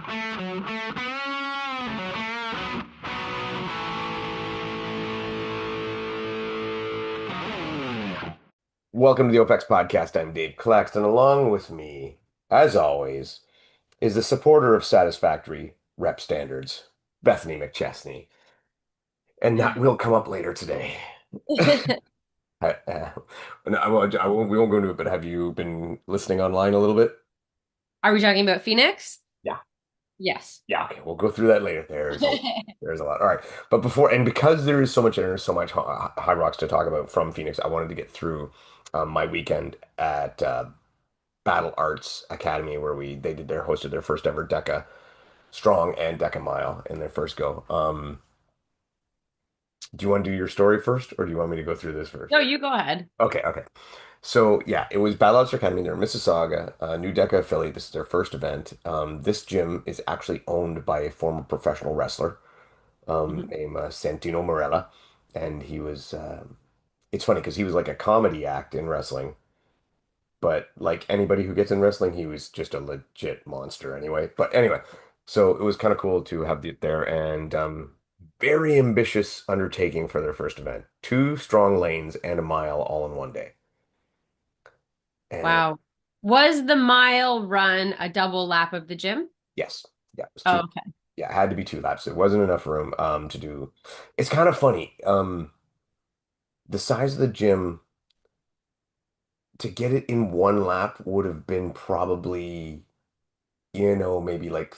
Welcome to the OFX podcast. I'm Dave Claxton. Along with me, as always, is the supporter of satisfactory rep standards, Bethany McChesney. And that will come up later today. I, no, we won't go into it, but have you been listening online a little bit? Are we talking about Phoenix? Yeah. Yes. Yeah, okay. We'll go through that later. There's a lot. All right. But because there is so much and there's so much high rocks to talk about from Phoenix, I wanted to get through my weekend at Battle Arts Academy where they hosted their first ever Deca Strong and Deca Mile in their first go. Do you want to do your story first, or do you want me to go through this first? No, you go ahead. Okay. So yeah, it was Battle Arts Academy. They're in Mississauga, new Deca affiliate. This is their first event. This gym is actually owned by a former professional wrestler Mhm. named Santino Marella, and he was. It's funny because he was like a comedy act in wrestling, but like anybody who gets in wrestling, he was just a legit monster anyway. But anyway, so it was kind of cool to have it there and very ambitious undertaking for their first event. Two strong lanes and a mile all in one day. And Wow. Was the mile run a double lap of the gym? yes, yeah, it was Oh, two. okay. Yeah, it had to be two laps. There wasn't enough room to do. It's kind of funny. The size of the gym to get it in one lap would have been probably maybe like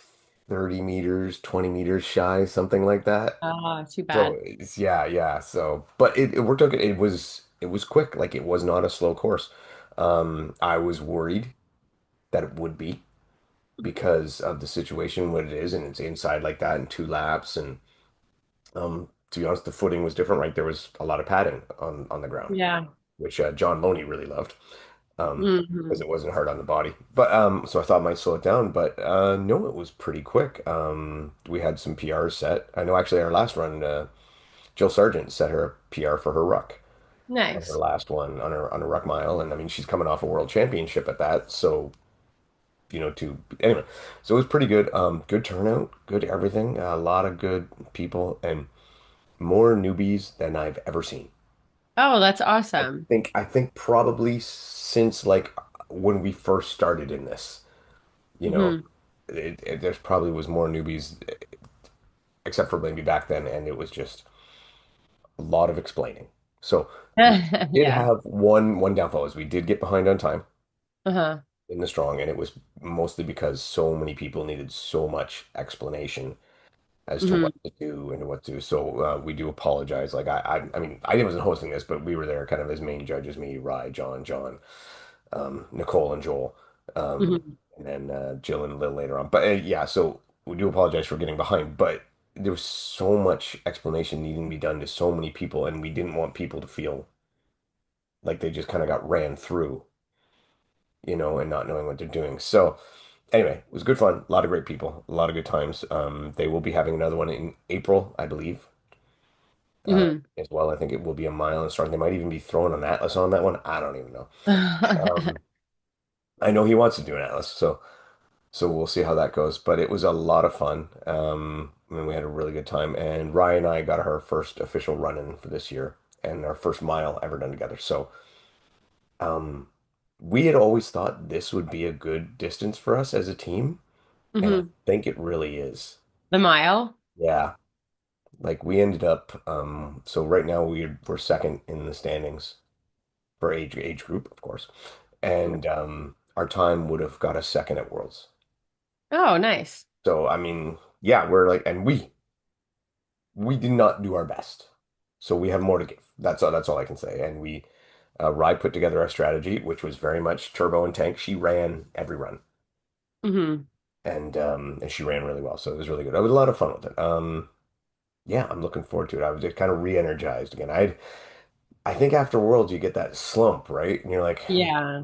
30 meters, 20 meters shy, something like that. Oh, too So bad. yeah. So, but it worked out good. It was quick. Like it was not a slow course. I was worried that it would be because of the situation, what it is, and it's inside like that in two laps. And to be honest, the footing was different, right? There was a lot of padding on the ground, Yeah. which John Loney really loved. Because Hmm. it wasn't hard on the body. But so I thought I might slow it down, but no, it was pretty quick. We had some PRs set. I know actually our last run, Jill Sargent set her PR for her ruck on her Nice. last one on her ruck mile, and I mean she's coming off a world championship at that, so to anyway, so it was pretty good. Good turnout, good everything, a lot of good people, and more newbies than I've ever seen. Oh, that's I awesome. I think probably since like when we first started in this. You know, Hmm. there's probably was more newbies, except for maybe back then, and it was just a lot of explaining. So we did Yeah. have one downfall is we did get behind on time Uh-huh. in the strong, and it was mostly because so many people needed so much explanation as to what Hmm. to do and what to do. So we do apologize. Like I mean, I wasn't hosting this, but we were there kind of as main judges, me, Rye, John, Nicole and Joel, Hmm. and then Jill and Lil later on. But yeah, so we do apologize for getting behind, but there was so much explanation needing to be done to so many people, and we didn't want people to feel like they just kind of got ran through, and not knowing what they're doing. So anyway, it was good fun, a lot of great people, a lot of good times. They will be having another one in April, I believe. Hmm. As well. I think it will be a mile and start. They might even be throwing an atlas on that one. I don't even know. Um, I know he wants to do an atlas, so we'll see how that goes. But it was a lot of fun. And we had a really good time. And Ryan and I got our first official run-in for this year and our first mile ever done together. So um, we had always thought this would be a good distance for us as a team, and I Hmm. think it really is. The mile. Yeah. Like we ended up, so right now we're second in the standings for age group, of course. And our time would have got us second at Worlds. Oh, nice. So I mean, yeah, we're like, and we did not do our best. So we have more to give. That's all I can say. And Rye put together our strategy, which was very much turbo and tank. She ran every run, Hmm. and she ran really well. So it was really good. It was a lot of fun with it. Yeah, I'm looking forward to it. I was just kind of re-energized again. I think after Worlds you get that slump, right? And you're like, Yeah.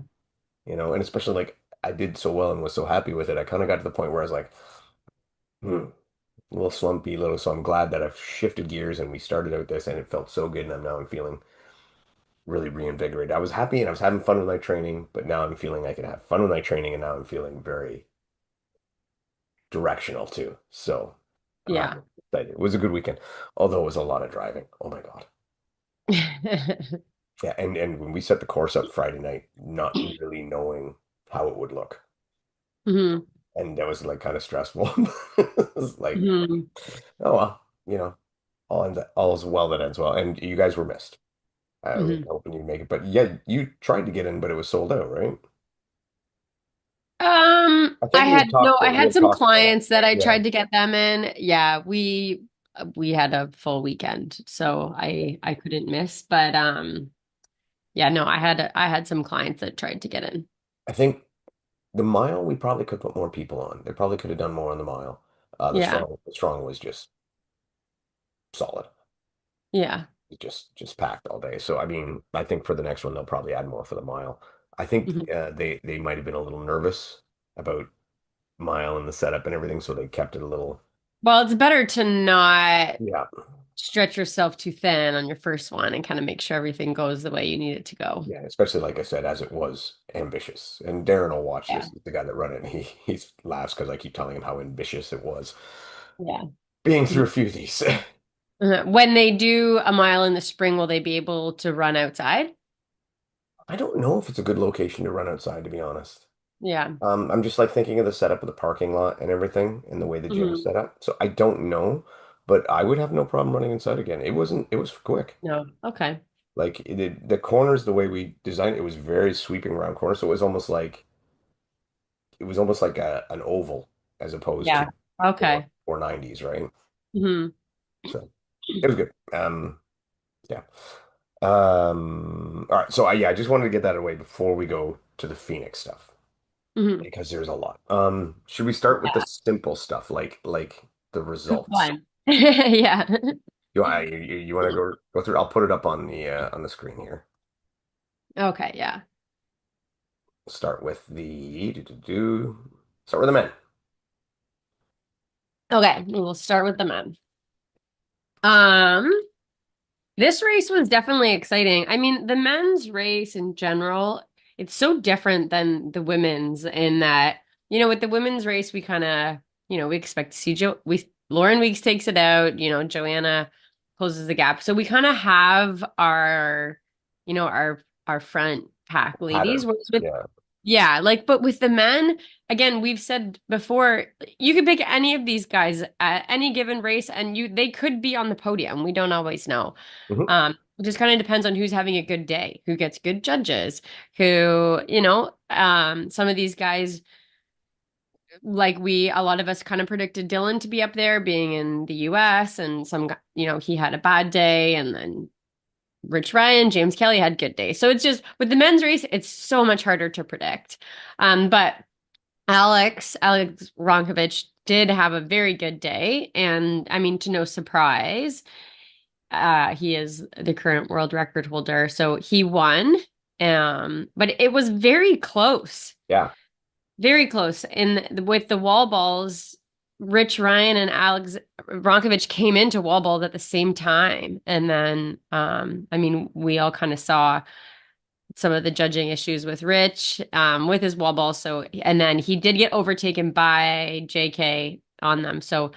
and especially like I did so well and was so happy with it. I kind of got to the point where I was like, a little slumpy, little. So I'm glad that I've shifted gears and we started out this, and it felt so good. And I'm feeling really reinvigorated. I was happy and I was having fun with my training, but now I'm feeling I can have fun with my training, and now I'm feeling very directional too. So I'm Yeah. excited. It was a good weekend, although it was a lot of driving. Oh my God. Yeah, and when we set the course up Friday night, not really knowing how it would look, hmm and that was like kind of stressful. It was like, hmm oh well, all's well that ends well. And you guys were missed. I was hmm hoping you'd make it, but yeah, you tried to get in, but it was sold out, right? I think we had talked I about we had had some talked about that. clients that I Yeah, tried to get them in. Yeah, we had a full weekend, so I couldn't miss. But yeah, no, I had some clients that tried to get in. I think the mile we probably could put more people on. They probably could have done more on the mile. Yeah, The strong was just solid. yeah. Just packed all day. So I mean, I think for the next one they'll probably add more for the mile. I think Mhm. they might have been a little nervous about mile and the setup and everything, so they kept it a little. Well, it's better to not Yeah, stretch yourself too thin on your first one and kind of make sure everything goes the way you need it to go. yeah, especially like I said, as it was ambitious. And Darren will watch this, Yeah, the guy that run it, and he laughs because I keep telling him how ambitious it was yeah. being through a few of these. When they do a mile in the spring, will they be able to run outside? I don't know if it's a good location to run outside, to be honest. Yeah. I'm just like thinking of the setup of the parking lot and everything and the way the gym's hmm set up. So I don't know, but I would have no problem running inside again. It was quick. No. Okay. Like the corners, the way we designed it, it was very sweeping around corners. So it was almost like an oval as opposed Yeah. to Okay. 490s, right? hmm So it was good. Yeah. All right. So yeah, I just wanted to get that away before we go to the Phoenix stuff, hmm because there's a lot. Should we start with the Yeah. simple stuff like the Who results? won? Yeah. You want to go through? I'll put it up on the screen here. Okay. Yeah. Start with start with the men. Okay. We'll start with the men. Um, This race was definitely exciting. I mean, the men's race in general, it's so different than the women's in that, with the women's race, we kind of, we expect to see Lauren Weeks takes it out, Joanna closes the gap. So we kind of have our front pack ladies. Pattern. Whereas with Yeah. yeah, but with the men, again, we've said before, you could pick any of these guys at any given race and they could be on the podium. We don't always know. hmm It just kind of depends on who's having a good day, who gets good judges, some of these guys, a lot of us kind of predicted Dylan to be up there being in the US and he had a bad day and then Rich Ryan, James Kelly had good days. So it's just with the men's race, it's so much harder to predict. But Alex Ronkovich did have a very good day. And I mean, to no surprise, he is the current world record holder. So he won. But it was very close, Yeah. very close. With the wall balls, Rich Ryan and Alex Ronkovich came into wall balls at the same time. And then, I mean, we all kind of saw some of the judging issues with Rich, with his wall ball. So, and then he did get overtaken by JK on them. So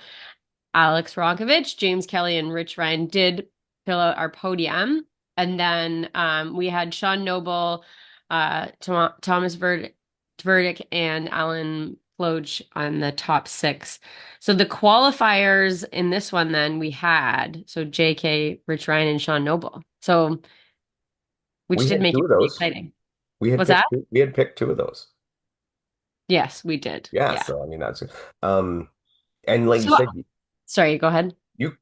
Alex Ronkovich, James Kelly, and Rich Ryan did fill out our podium. And then we had Sean Noble, Thomas Verdick, and Alan Floge on the top six. So the qualifiers in this one, then we had JK, Rich Ryan, and Sean Noble. So which We did had make two it of pretty those. exciting. Was that? We had picked two of those. Yes, we did. Yeah, Yeah. so I mean that's um and like you So, said, sorry, go ahead. you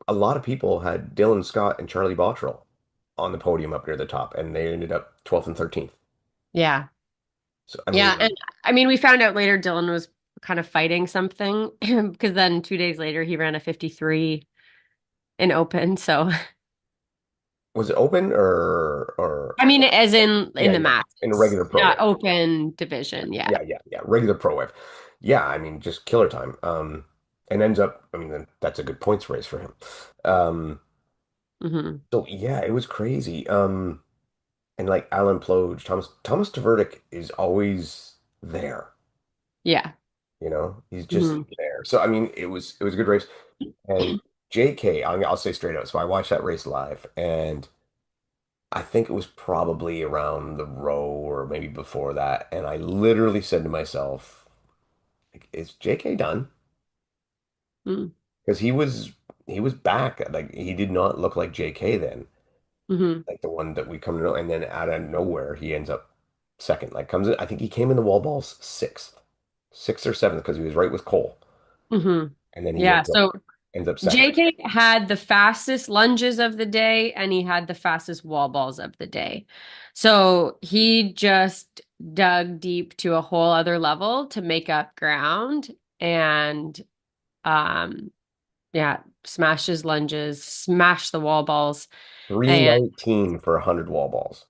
a lot of people had Dylan Scott and Charlie Bottrell on the podium up near the top, and they ended up 12th and 13th. Yeah. So I Yeah. mean, And I mean, we found out later Dylan was kind of fighting something because then 2 days later he ran a 53 in open. So, was it open or I mean, as in yeah, the yeah, in a matches, regular pro not wave. open division. Yeah. Yeah, regular pro wave. Yeah, I mean just killer time. And ends up, I mean that's a good points race for him. Um, hmm so yeah, it was crazy. And like Alan Ploge, Thomas Tverdick is always there. Yeah. He's just Hmm. there. So I mean, it was a good race. And JK, I'll say straight out. So I watched that race live, and I think it was probably around the row or maybe before that, and I literally said to myself, like, "Is JK done?" Hmm. Because he was back. Like he did not look like JK then, Hmm. like the one that we come to know. And then out of nowhere, he ends up second. Like comes in, I think he came in the wall balls sixth or seventh because he was right with Cole, Hmm. and then he Yeah. ends up So ends up second. JK had the fastest lunges of the day and he had the fastest wall balls of the day. So he just dug deep to a whole other level to make up ground and um yeah, smashed his lunges, smashed the wall balls. And 319 for 100 wall balls.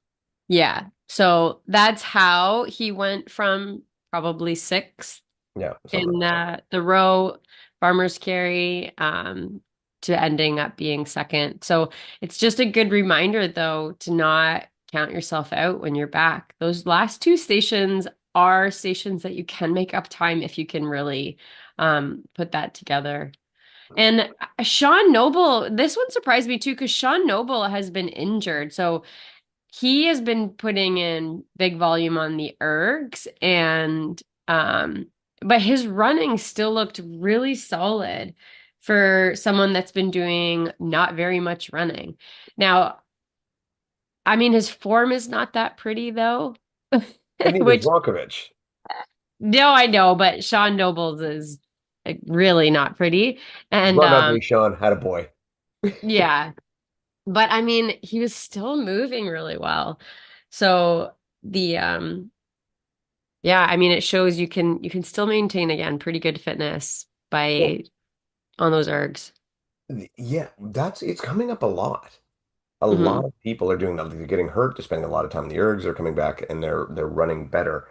yeah, so that's how he went from probably sixth Yeah, something in like that. the row farmers carry to ending up being second. So it's just a good reminder though to not count yourself out when you're back. Those last two stations are stations that you can make up time if you can really put that together. And Sean Noble, this one surprised me too because Sean Noble has been injured. So he has been putting in big volume on the ergs and but his running still looked really solid for someone that's been doing not very much running. Now, I mean his form is not that pretty though, And neither is which Ronkovich. no, I know, but Sean Nobles is like, really not pretty. And Run ugly, Sean. Had a boy. yeah, but I mean he was still moving really well. So the yeah, I mean it shows you can still maintain again pretty good fitness Well, by on those ergs. yeah, it's coming up a lot. A lot Hmm. of people are doing that. They're getting hurt. They're spending a lot of time in the ergs. They're coming back and they're running better.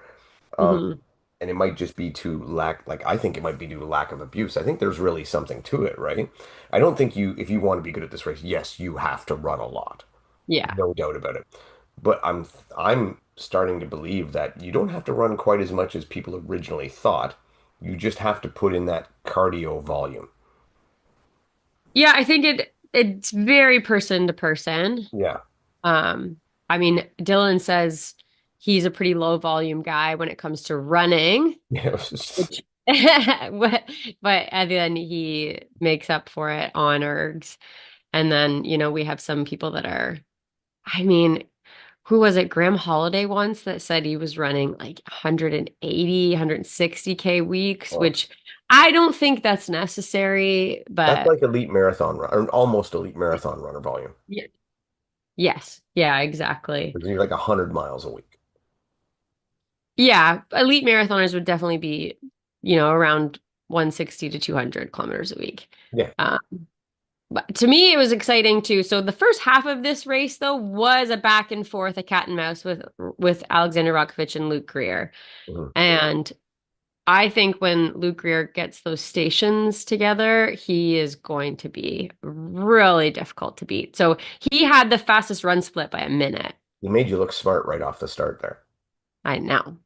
Um, Hmm. and it might just be to lack, like I think it might be due to lack of abuse. I think there's really something to it, right? I don't think if you want to be good at this race, yes, you have to run a lot. Yeah. No doubt about it. But I'm starting to believe that you don't have to run quite as much as people originally thought. You just have to put in that cardio volume. Yeah, I think it's very person to person. Yeah. Um, I mean, Dylan says he's a pretty low volume guy when it comes to running, Yeah. which but and then he makes up for it on ergs. And then, we have some people that are, I mean, who was it? Graham Holiday once that said he was running like 180, 160K weeks, Oh, which I don't think that's necessary, that's but like elite marathon run, or almost elite marathon runner volume. yeah. Yes. Yeah, exactly. Because you're like 100 miles a week. Yeah, elite marathoners would definitely be, around 160 to 200 kilometers a week. Yeah. Um, but to me, it was exciting too. So the first half of this race, though, was a back and forth, a cat and mouse with Alexander Rakovich and Luke Greer. Mhm. And I think when Luke Greer gets those stations together, he is going to be really difficult to beat. So he had the fastest run split by a minute. He made you look smart right off the start there. I know.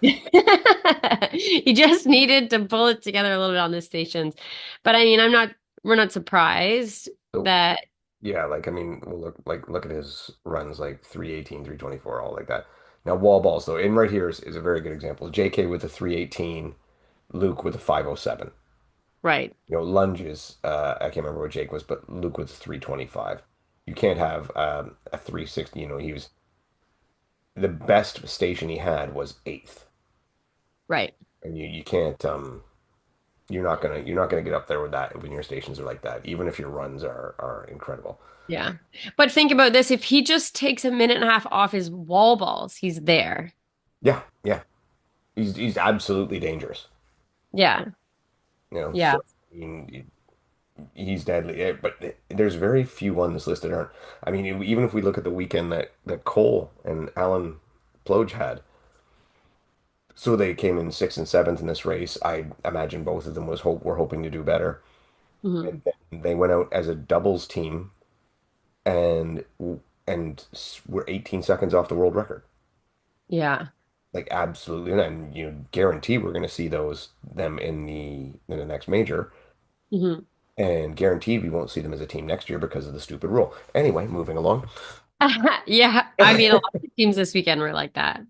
He just needed to pull it together a little bit on the stations. But I mean, we're not surprised So that, yeah, like I mean, we'll look at his runs like 318, 324, all like that. Now wall balls though, and right here is a very good example. JK with a 318, Luke with a 507. right. Lunges, I can't remember what Jake was, but Luke was 325. You can't have a 360. He was the best station he had was eighth, Right. and you can't you're not gonna get up there with that when your stations are like that, even if your runs are incredible. Yeah. But think about this. If he just takes a minute and a half off his wall balls, he's there. Yeah, yeah, he's absolutely dangerous. Yeah. Yeah. So I mean, he's deadly. But there's very few on this list that aren't. I mean, even if we look at the weekend that Cole and Alan Ploge had. So they came in sixth and seventh in this race. I imagine both of them were hoping to do better. Hmm. And then they went out as a doubles team and and were 18 seconds off the world record. Yeah. like absolutely, and you guarantee we're going to see them in the next major, Hmm. and guaranteed we won't see them as a team next year because of the stupid rule. Anyway, moving along. Yeah, I mean, a lot of teams this weekend were like that.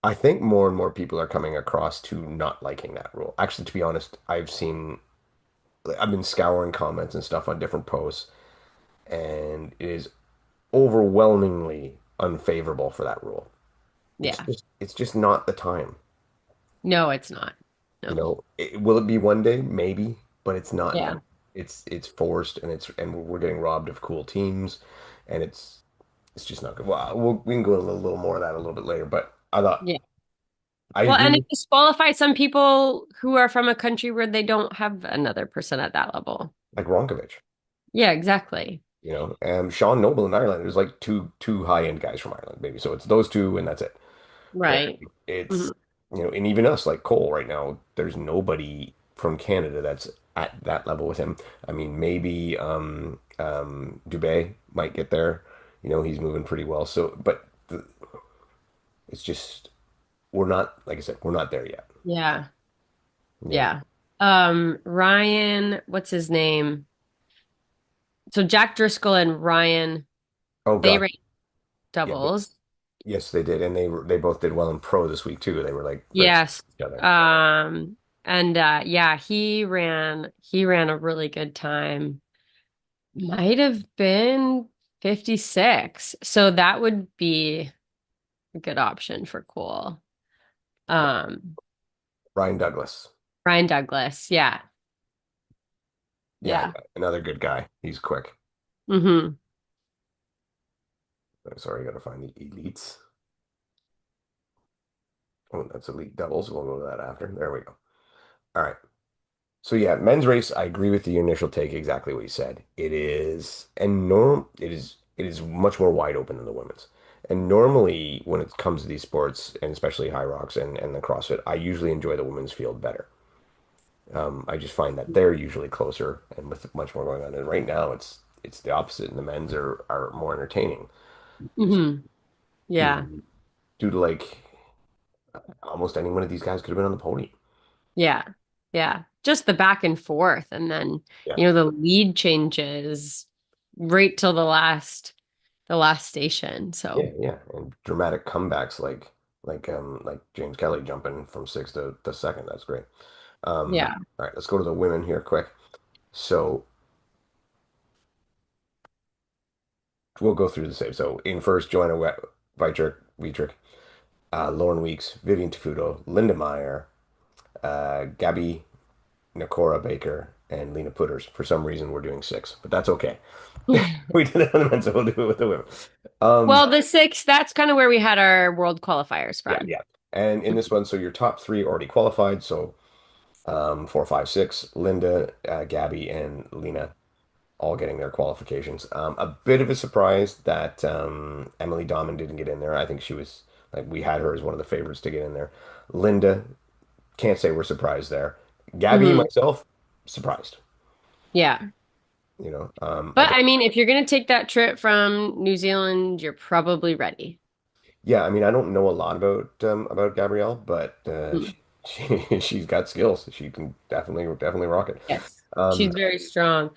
I think more and more people are coming across to not liking that rule. Actually, to be honest, I've been scouring comments and stuff on different posts, and it is overwhelmingly unfavorable for that rule. Yeah. It's just not the time. No, it's not. You No. know, will it be one day? Maybe, but it's not now. Yeah. It's forced, and we're getting robbed of cool teams, and it's just not good. Well, we can go into a little more of that a little bit later, but Yeah. I Well, agree and it with disqualifies some people who are from a country where they don't have another person at that level. like Ronkovic. Yeah, exactly. You know, and Sean Noble in Ireland. There's like two high end guys from Ireland, maybe. So it's those two, and that's it. And Right. it's Mhm. and even us like Cole right now, there's nobody from Canada that's at that level with him. I mean, maybe Dubé might get there. You know, he's moving pretty well. So, but it's just we're not, like I said, we're not there yet. Yeah. You know, Yeah. Ryan, what's his name? So Jack Driscoll and Ryan, oh they God, ran yeah, doubles. yes, they did, and they both did well in pro this week too. They were like right Yes. each other. And yeah, he ran a really good time. Might have been 56. So that would be a good option for Cool. Um, Ryan Douglas, Ryan Douglas. Yeah. yeah, Yeah. another good guy. He's quick. Hmm. Sorry, I gotta find the elites. Oh, that's elite doubles. We'll go to that after. There we go. All right. So yeah, men's race, I agree with the initial take, exactly what you said. It is much more wide open than the women's. And normally when it comes to these sports, and especially Hyrox and the CrossFit, I usually enjoy the women's field better. I just find that they're usually closer and with much more going on. And right now it's the opposite, and the men's are more entertaining. Just Hmm. due Yeah. to like almost any one of these guys could have been on the podium. Yeah. Yeah. Just the back and forth. And then, Yeah. the lead changes right till the last station. Yeah, So yeah, and dramatic comebacks like James Kelly jumping from sixth to second. That's great. yeah. All right, let's go to the women here quick. So we'll go through the same. So in first, Joanna Wietrich, Lauren Weeks, Vivian Tafuto, Linda Meyer, Gabby Nakora Baker, and Lena Putters. For some reason, we're doing six, but that's okay. We did it on the men, so we'll do it with the women. Um, Well, the six, that's kind of where we had our world qualifiers yeah, from. yeah. And in this one, so your top three already qualified. So 4, 5, 6, Linda, Gabby, and Lena all getting their qualifications. A bit of a surprise that Emily Dahman didn't get in there. I think she was like we had her as one of the favorites to get in there. Linda, can't say we're surprised there. Gabby, Hmm. myself, surprised. Yeah. I But think I mean, if you're going to take that trip from New Zealand, you're probably ready. yeah. I mean, I don't know a lot about Gabrielle, but Mm. she's got skills. She can definitely rock it. Yes. Um, She's very strong.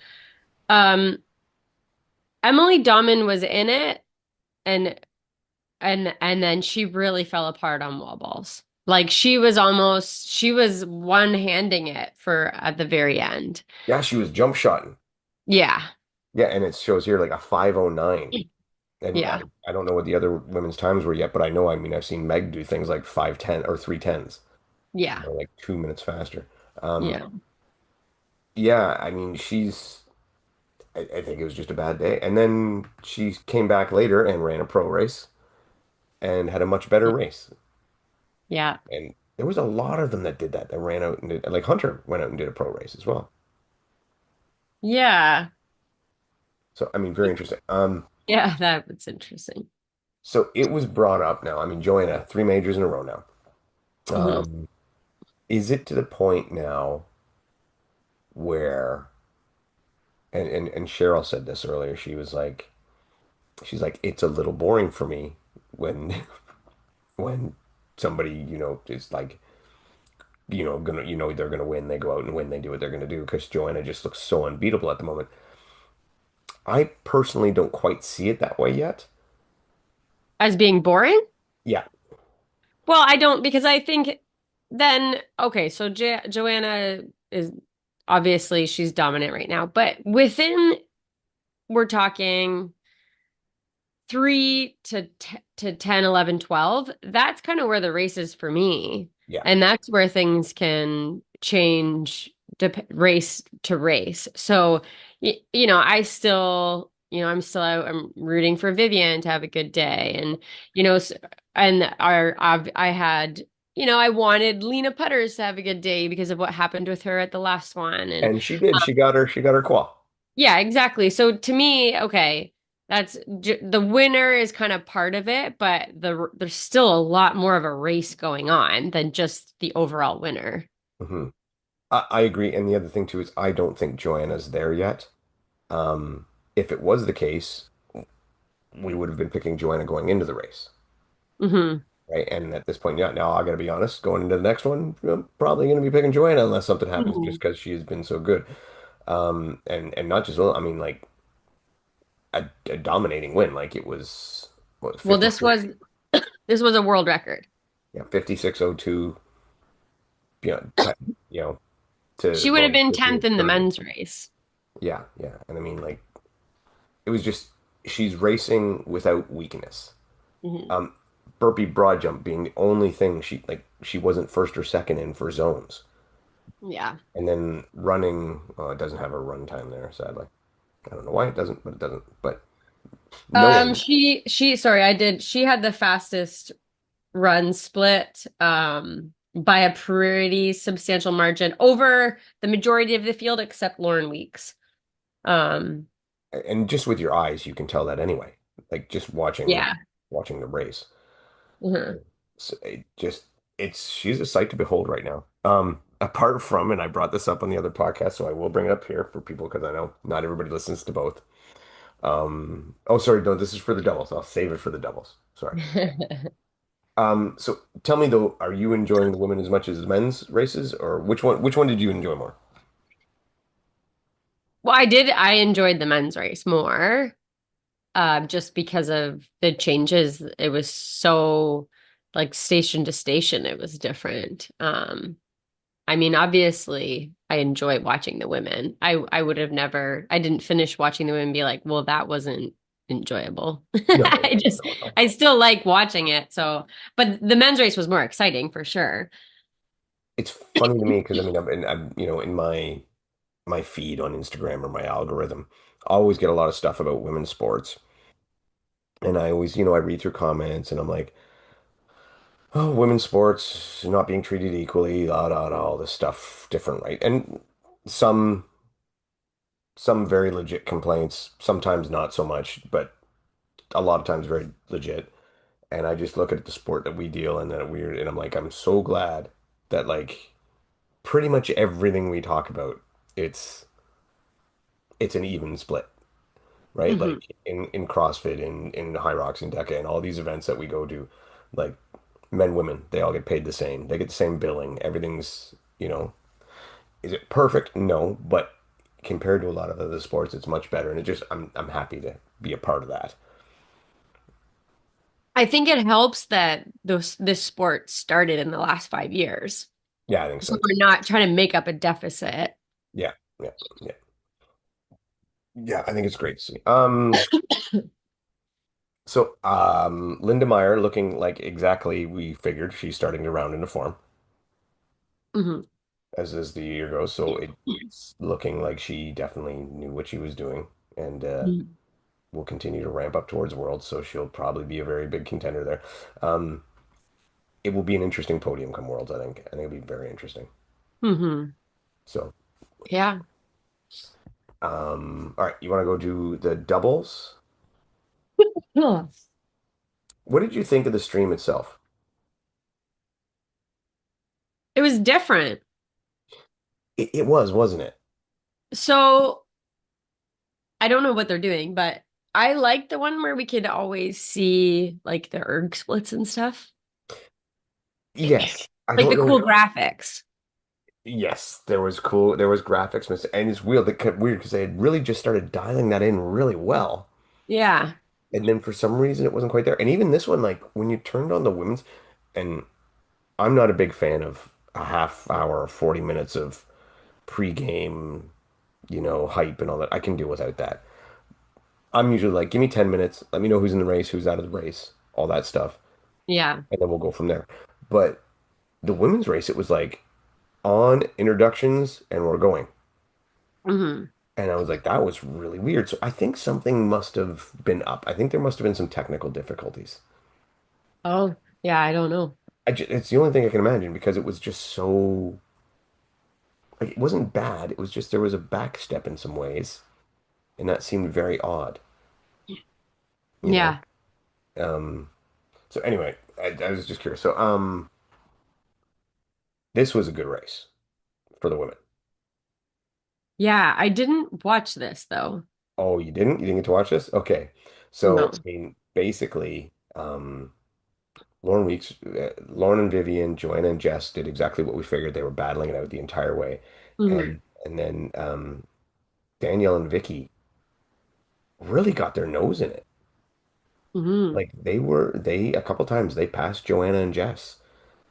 Um, Emily Dahman was in it and and then she really fell apart on wall balls. Like she was one-handing it for at the very end. yeah, she was jump shotting. Yeah. Yeah, and it shows here like a 509. And Yeah. I don't know what the other women's times were yet, but I mean, I've seen Meg do things like 5:10 or 3:10s, Yeah. like 2 minutes faster. Um, Yeah. yeah, I mean, I think it was just a bad day. And then she came back later and ran a pro race and had a much better race. Yeah. And there was a lot of them that did that ran out and did, like Hunter went out and did a pro race as well. Yeah. So, I mean, very interesting. Yeah, that was interesting. So it was brought up now. I mean, Joanna, 3 majors in a row now. Hmm. Um, is it to the point now where and Cheryl said this earlier. She's like, it's a little boring for me when when somebody, is like, gonna, they're gonna win. They go out and win. They do what they're gonna do because Joanna just looks so unbeatable at the moment. I personally don't quite see it that way yet. As being boring? Yeah, Well, I don't because I think then okay, so Joanna is obviously she's dominant right now, but within we're talking 3 to 10, 11, 12. That's kind of where the race is for me. yeah. And that's where things can change race to race. So, I still, I'm still out, I'm rooting for Vivian to have a good day. And, and I had, I wanted Lena Putters to have a good day because of what happened with her at the last one. And And she did. She got her qual. yeah, exactly. So to me, okay, the winner is kind of part of it, but there's still a lot more of a race going on than just the overall winner. Hmm. I agree. And the other thing too is I don't think Joanna's there yet. If it was the case, we would have been picking Joanna going into the race, Hmm. right? And at this point, yeah, now I gotta be honest, going into the next one, I'm probably gonna be picking Joanna unless something happens, Hmm. just because she has been so good. And not just, I mean, like a dominating win, like it was what Well, 56, this was a world record. yeah, 56:02, you know, t you know, to She would have going been to 10th in the 30. men's race. Yeah, yeah. And I mean, like, it was just she's racing without weakness. Hmm. Um, Burpee broad jump being the only thing she wasn't first or second in for zones. Yeah. And then running, oh, it doesn't have a run time there, sadly. I don't know why it doesn't, but it doesn't. But knowing, Sorry, she had the fastest run split, by a pretty substantial margin over the majority of the field except Lauren Weeks. Um, and just with your eyes, you can tell that anyway. Like just watching yeah. watching the race. Mhm. So she's a sight to behold right now. Apart from, and I brought this up on the other podcast, so I will bring it up here for people because I know not everybody listens to both. Oh, sorry, no, this is for the doubles. I'll save it for the doubles. Sorry. So tell me though, are you enjoying the women as much as the men's races, or which one did you enjoy more? Well, I enjoyed the men's race more, just because of the changes. It was so like station to station, it was different. I mean, obviously, I enjoy watching the women. I would have never, I didn't finish watching the women and be like, well, that wasn't enjoyable. No, no, no, no. I still like watching it. So, but the men's race was more exciting for sure. It's funny to me because I mean, in my feed on Instagram or my algorithm, I always get a lot of stuff about women's sports, and I always, I read through comments, and I'm like, oh, women's sports not being treated equally, all this stuff different, right? And some some very legit complaints, sometimes not so much, but a lot of times very legit. And I just look at the sport that we deal in that weird, and I'm like, I'm so glad that like pretty much everything we talk about, it's it's an even split, right? Hmm. Like in CrossFit, in Hyrox, in Deca, and all these events that we go to, like men, women, they all get paid the same. They get the same billing. Everything's, is it perfect? No, but compared to a lot of other sports, it's much better. And I'm happy to be a part of that. I think it helps that this sport started in the last 5 years. Yeah, I think So so too. we're not trying to make up a deficit. Yeah, yeah, yeah, yeah. I think it's great to see. So Linda Meyer looking like exactly we figured she's starting to round into form Hmm. as the year goes. So it's looking like she definitely knew what she was doing and will continue to ramp up towards Worlds. So she'll probably be a very big contender there. Um, it will be an interesting podium come Worlds, I think. I think it'll be very interesting. Hmm. So, Yeah. all right, you want to go do the doubles? Huh. What did you think of the stream itself? It was different. It was, wasn't it? So I don't know what they're doing, but I like the one where we could always see like the erg splits and stuff. Yes, I Like don't the know. cool graphics. Yes, there was graphics missing, and it's weird. It kept weird because they had really just started dialing that in really well, Yeah. and then for some reason it wasn't quite there. And even this one, like when you turned on the women's, and I'm not a big fan of a half hour, 40 minutes of pre-game, hype and all that. I can do without that. I'm usually like, give me 10 minutes, let me know who's in the race, who's out of the race, all that stuff, Yeah. and then we'll go from there. But the women's race, it was like on introductions and we're going. Hmm. And I was like, that was really weird. So I think something must have been up. I think there must have been some technical difficulties. Oh, yeah, I don't know. It's the only thing I can imagine because it was just so, like, it wasn't bad. It was just there was a back step in some ways, and that seemed very odd, you know? Yeah. Um, so anyway, I was just curious. So, this was a good race for the women. Yeah, I didn't watch this though. Oh, you didn't? You didn't get to watch this? Okay. So, I No. mean, basically, Lauren and Vivian, Joanna and Jess did exactly what we figured. They were battling it out the entire way. Hmm. And then Danielle and Vicky really got their nose in it. Hmm. Like they a couple times they passed Joanna and Jess.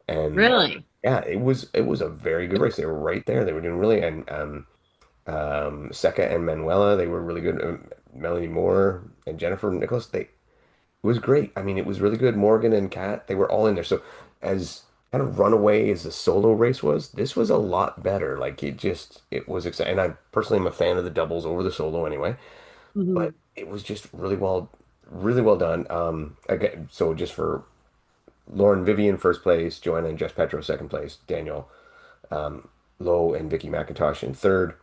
And Really? yeah, it was a very good race. They were right there. They were doing really and Secca and Manuela, they were really good. Melanie Moore and Jennifer Nicholas, it was great. I mean, it was really good. Morgan and Kat, they were all in there. So as kind of runaway as the solo race was, this was a lot better. Like it was exciting. And I personally am a fan of the doubles over the solo anyway, but Hmm. it was just really well done. Again, so just for Lauren Vivian first place, Joanna and Jess Petro second place, Daniel Lowe and Vicky McIntosh in third,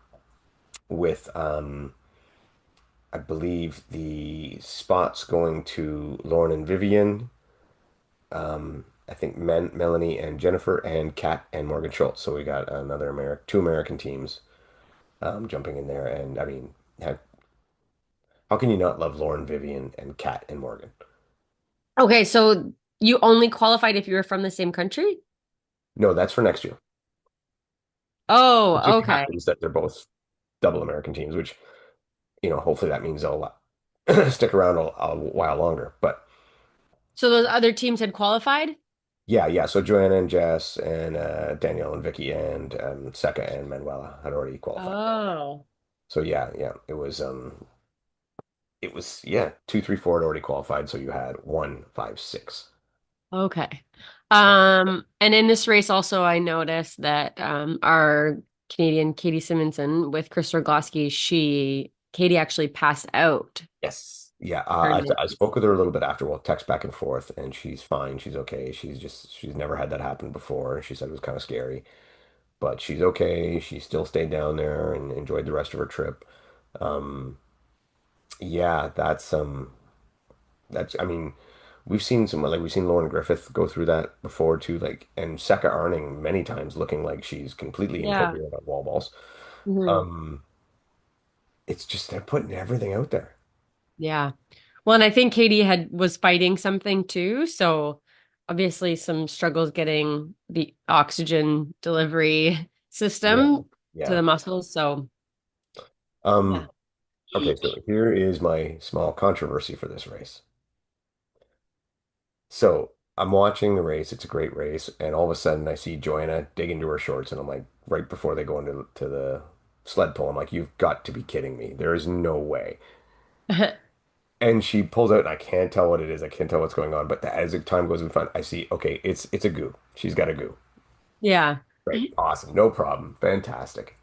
with I believe the spots going to Lauren and Vivian. I think Melanie and Jennifer and Kat and Morgan Schultz. So we got two American teams jumping in there. And I mean, how can you not love Lauren, Vivian, and Kat and Morgan? Okay, so you only qualified if you were from the same country? No, that's for next year. It Oh, just okay. happens that they're both double American teams, which, hopefully that means they'll stick around a while longer. But So those other teams had qualified? yeah, yeah. So Joanna and Jess and Danielle and Vicky and Secca and Manuela had already qualified. Oh, So yeah, yeah. It was yeah, two, three, four had already qualified, so you had one, five, six. okay. So And in this race also I noticed that our Canadian Katie Simonson with Chris Rogowski, Katie actually passed out yes, yeah. during the I spoke with her a little bit after, well, text back and forth, and she's fine. She's okay. She's never had that happen before. She said it was kind of scary, but she's okay. She still stayed down there and enjoyed the rest of her trip. Um, yeah, that's I mean, we've seen Lauren Griffith go through that before too, like and Becca Arning many times looking like she's completely Yeah. incoherent on wall balls. Hmm. Um, it's just they're putting everything out there. Yeah. Well, and I think Katie was fighting something too, so obviously some struggles getting the oxygen delivery Yeah. system to Yeah. the muscles. So yeah. Um, okay, so here is my small controversy for this race. So I'm watching the race. It's a great race, and all of a sudden I see Joanna dig into her shorts, and I'm like, right before they go into the sled pull, I'm like, you've got to be kidding me. There is no way. And she pulls out, and I can't tell what it is. I can't tell what's going on. But as the time goes in front, I see, okay, it's a goo. She's got a goo. Yeah. Right. Awesome. No problem. Fantastic.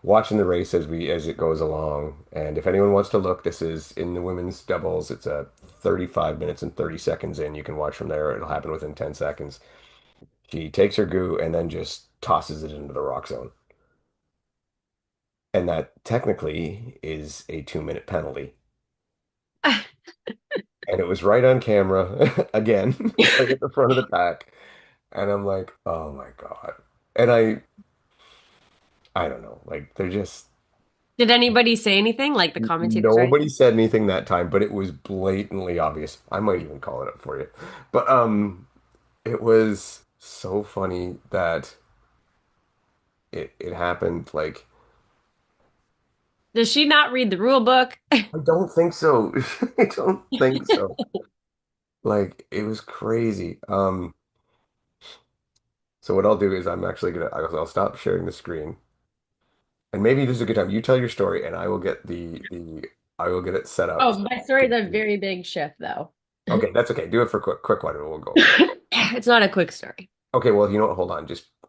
Watching the race as it goes along. And if anyone wants to look, this is in the women's doubles. It's a 35 minutes and 30 seconds in. You can watch from there. It'll happen within 10 seconds. She takes her goo and then just tosses it into the rock zone. And that technically is a 2-minute penalty. And it was right on camera again, right at the front of the pack. And I'm like, oh my God. And I don't know, like they're just Did anybody say anything? Like the commentators or nobody anything? said anything that time, but it was blatantly obvious. I might even call it up for you. But it was so funny that it happened. Like, Does she not read the rule book? I don't think so. I don't think so. Like, it was crazy. So what I'll do is I'm actually gonna I'll stop sharing the screen, and maybe this is a good time. You tell your story, and I will get the I will get it set up. Oh, my story is a very big shift, though. Okay, that's okay. Do it for quick one, and we'll go. It's not a quick story. Okay, well, you know what? Hold on.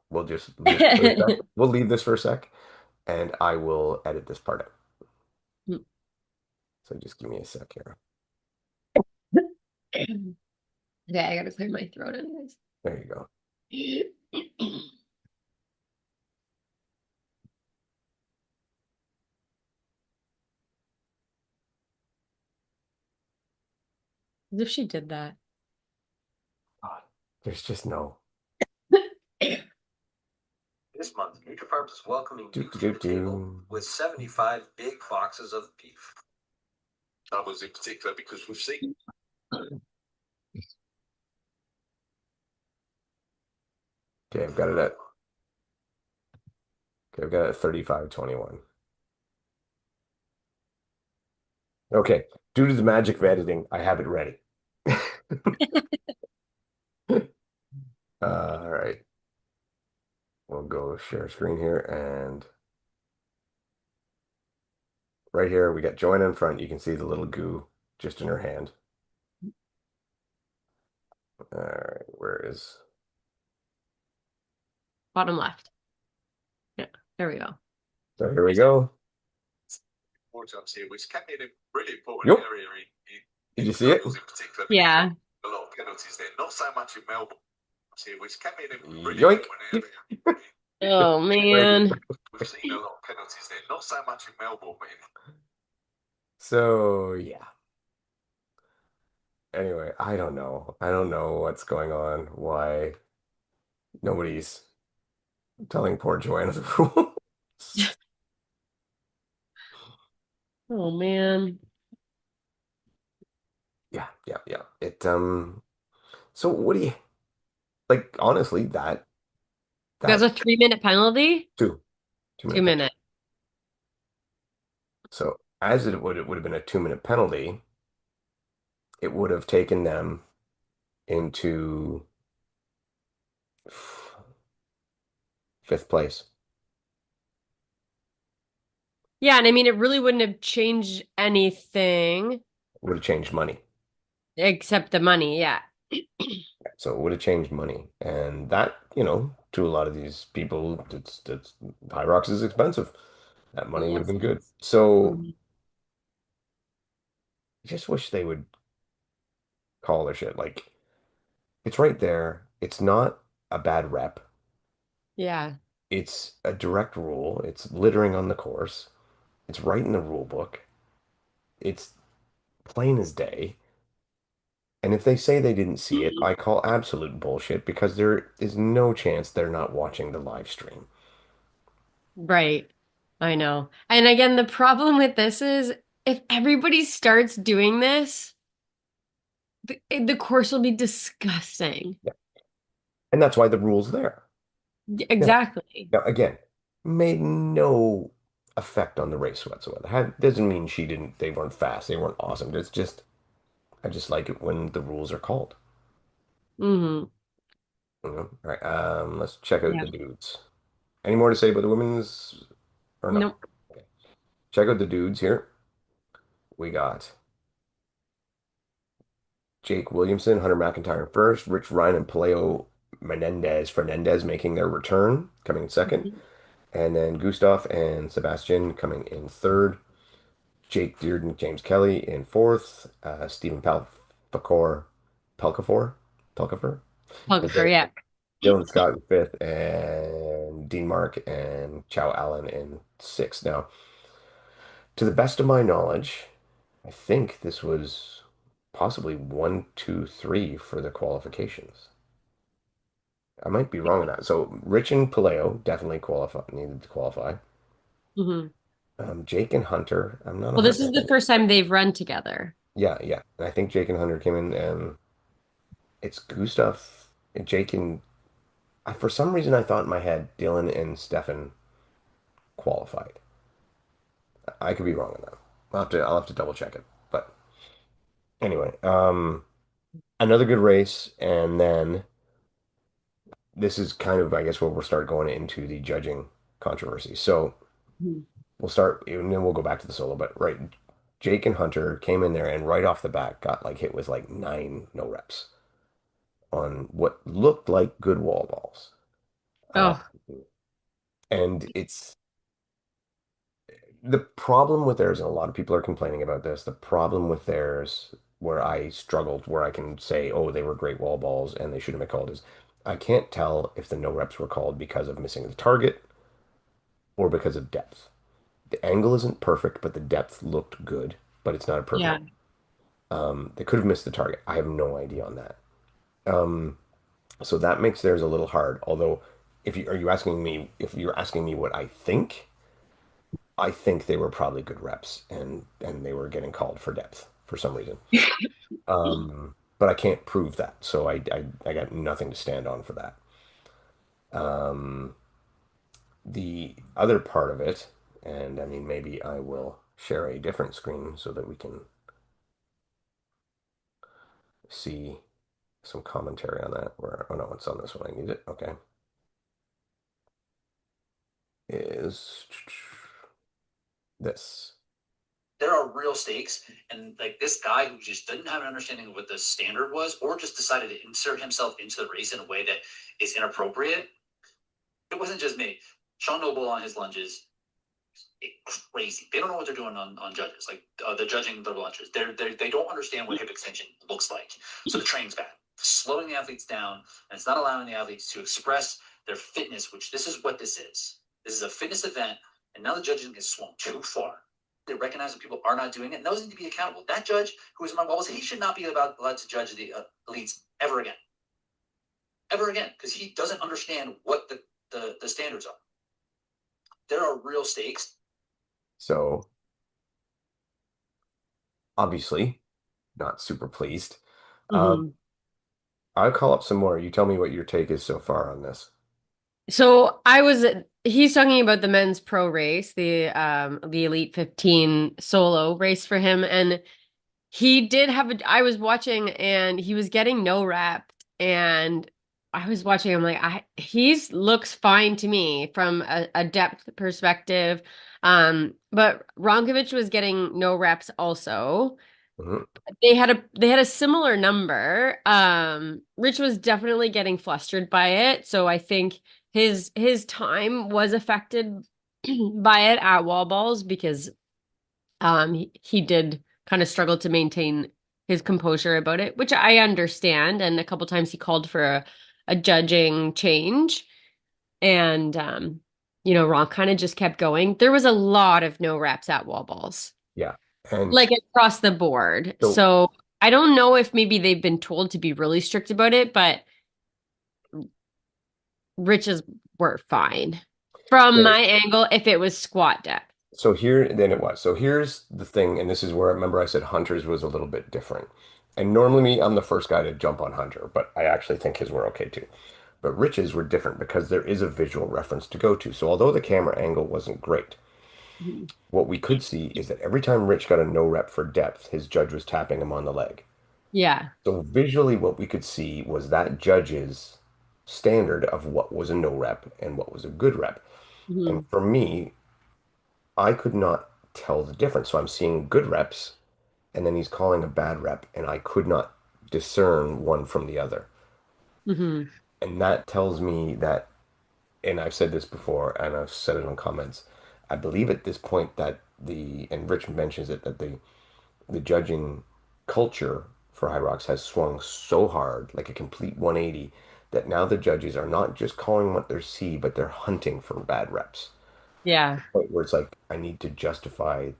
We'll just leave this for a sec. We'll leave this for a sec, and I will edit this part out. So just give me a sec here. Okay, I gotta clear my throat anyways. There you go. As if she did that. God, there's just no. This month, Nutrifarms is welcoming Do you do to do the table do. with 75 big boxes of beef. That was in particular because we've seen Okay, I've got it at. Okay, I've got it at 35:21. Okay, due to the magic of editing, I have it ready. All right, we'll go share screen here, and right here we got Joanna in front. You can see the little goo just in her hand. All right, where is? Bottom left. Yeah, there we go. So here we go. Mortons here, which can be a really important Yep. area Did in you see it? Wales in particular. Yeah. A lot of penalties there, not so much in Melbourne here, which can be a really Yoink. important area. Oh man. We've seen a lot of penalties there, not so much in Melbourne, but So yeah. Anyway, I don't know. I don't know what's going on. Why nobody's telling poor Joanna the rules. Oh man. Yeah, yeah, yeah. So what do you like honestly That's that a 3 minute penalty? 2 minute 2 minute. penalty. So as it would have been a 2 minute penalty, it would have taken them into fifth place. Yeah, and I mean it really wouldn't have changed anything Would have changed money. except the money, yeah. So it would have changed money. And that, you know, to a lot of these people, it's Hyrox is expensive. That money would have Yes, been it good. is. So Mhm. I just wish they would call their shit. Like it's right there. It's not a bad rep. Yeah. It's a direct rule. It's littering on the course. It's right in the rule book. It's plain as day. And if they say they didn't see it, I call absolute bullshit because there is no chance they're not watching the live stream. Right. I know. And again, the problem with this is if everybody starts doing this, the course will be disgusting. Yeah. And that's why the rule's there. Now, Exactly. now again, made no effect on the race whatsoever. Doesn't mean they weren't fast, they weren't awesome. It's just, I just like it when the rules are called. Hmm. You know? All right, let's check out Yeah. the dudes. Any more to say about the women's or no? Nope. Okay. Check out the dudes here. We got Jake Williamson, Hunter McIntyre in first, Rich Ryan and Paleo Fernandez making their return, coming in second, Mhm. and then Gustav and Sebastian coming in third. Jake Dearden, James Kelly in fourth, Stephen Pelkafor, Pelkafor, Plug and for yeah. Dylan Scott in fifth, and Dean Mark and Chow Allen in sixth. Now, to the best of my knowledge, I think this was possibly one, two, three for the qualifications. I might be wrong on that. So Rich and Paleo definitely needed to qualify. Hmm. Jake and Hunter, I'm not Well, this is the 100%. first time they've run together. Yeah, yeah. And I think Jake and Hunter came in, and it's Gustav, Jake and For some reason, I thought in my head Dylan and Stefan qualified. I could be wrong on that. I'll have to double check it. But anyway, another good race, and then this is kind of, I guess, where we'll start going into the judging controversy. So Mhm. we'll start, and then we'll go back to the solo. But right, Jake and Hunter came in there and right off the bat got like hit with like nine no reps on what looked like good wall balls. Uh, Oh, and it's the problem with theirs, and a lot of people are complaining about this. The problem with theirs, where I struggled, where I can say, oh, they were great wall balls and they shouldn't have been called, is I can't tell if the no reps were called because of missing the target or because of depth. The angle isn't perfect, but the depth looked good, but it's not a perfect. yeah. They could have missed the target. I have no idea on that. Um, so that makes theirs a little hard. Although, if you are you asking me if you're asking me what I think they were probably good reps and they were getting called for depth for some reason. But I can't prove that, so I got nothing to stand on for that. Um, the other part of it, and I mean maybe I will share a different screen so that we can see some commentary on that. Where oh no, it's on this one. I need it. Okay, is this? There are real stakes, and like this guy who just didn't have an understanding of what the standard was, or just decided to insert himself into the race in a way that is inappropriate. It wasn't just me. Sean Noble on his lunges, crazy. They don't know what they're doing on judges, like the judging the lunges. They don't understand what hip extension looks like. So the training's bad. Slowing the athletes down, and it's not allowing the athletes to express their fitness, which this is what this is. This is a fitness event, and now the judging has swung too far. They recognize that people are not doing it, and those need to be accountable. That judge who was in my bubbles, he should not be allowed to judge the elites ever again, because he doesn't understand what the standards are. There are real stakes. So obviously not super pleased. Um, Mhm. I'll call up some more. You tell me what your take is so far on this. So he's talking about the men's pro race, the Elite 15 solo race for him. And he did have I was watching and he was getting no rep. And I was watching, I'm like, he's looks fine to me from a depth perspective. But Ronkovich was getting no reps also. Mhm. They had a similar number. Rich was definitely getting flustered by it, so I think his time was affected by it at wall balls because he did kind of struggle to maintain his composure about it, which I understand. And a couple times he called for a judging change, and Ron kind of just kept going. There was a lot of no reps at wall balls Yeah. And like across the board. so So I don't know if maybe they've been told to be really strict about it, but Rich's were fine. From so my angle, if it was squat depth. so here then it was. So here's the thing, and this is where I remember I said Hunter's was a little bit different. And normally me, I'm the first guy to jump on Hunter, but I actually think his were okay too. But Rich's were different because there is a visual reference to go to. So although the camera angle wasn't great, Mhm. what we could see is that every time Rich got a no rep for depth, his judge was tapping him on the leg. Yeah. So visually, what we could see was that judge's standard of what was a no rep and what was a good rep. And Mhm. for me, I could not tell the difference. So I'm seeing good reps, and then he's calling a bad rep, and I could not discern one from the other. Mhm. And that tells me that, and I've said this before, and I've said it on comments, I believe at this point that and Rich mentions it, that the judging culture for Hyrox has swung so hard, like a complete 180, that now the judges are not just calling what they see, but they're hunting for bad reps. Yeah. Point where it's like, I need to justify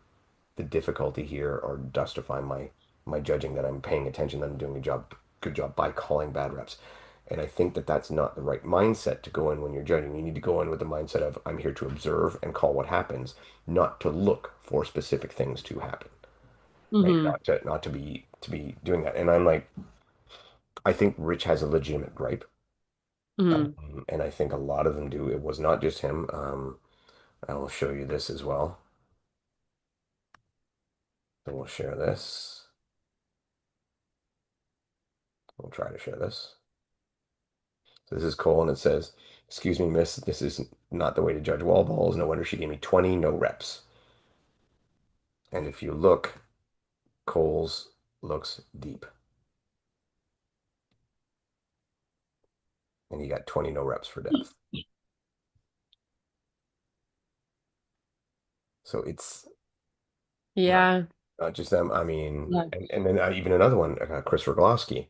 the difficulty here or justify my judging that I'm paying attention, that I'm doing a good job by calling bad reps. And I think that that's not the right mindset to go in when you're judging. You need to go in with the mindset of I'm here to observe and call what happens, not to look for specific things to happen, right? Mhm. Not to be doing that. And I'm like, I think Rich has a legitimate gripe. Hmm. And I think a lot of them do. It was not just him. I will show you this as well. So we'll share this. We'll try to share this. So this is Cole, and it says, "Excuse me, miss, this is not the way to judge wall balls. No wonder she gave me 20 no reps." And if you look, Cole's looks deep, and he got 20 no reps for depth. So it's not, Yeah. not just them. I mean, Yeah. and then even another one, Chris Rogowski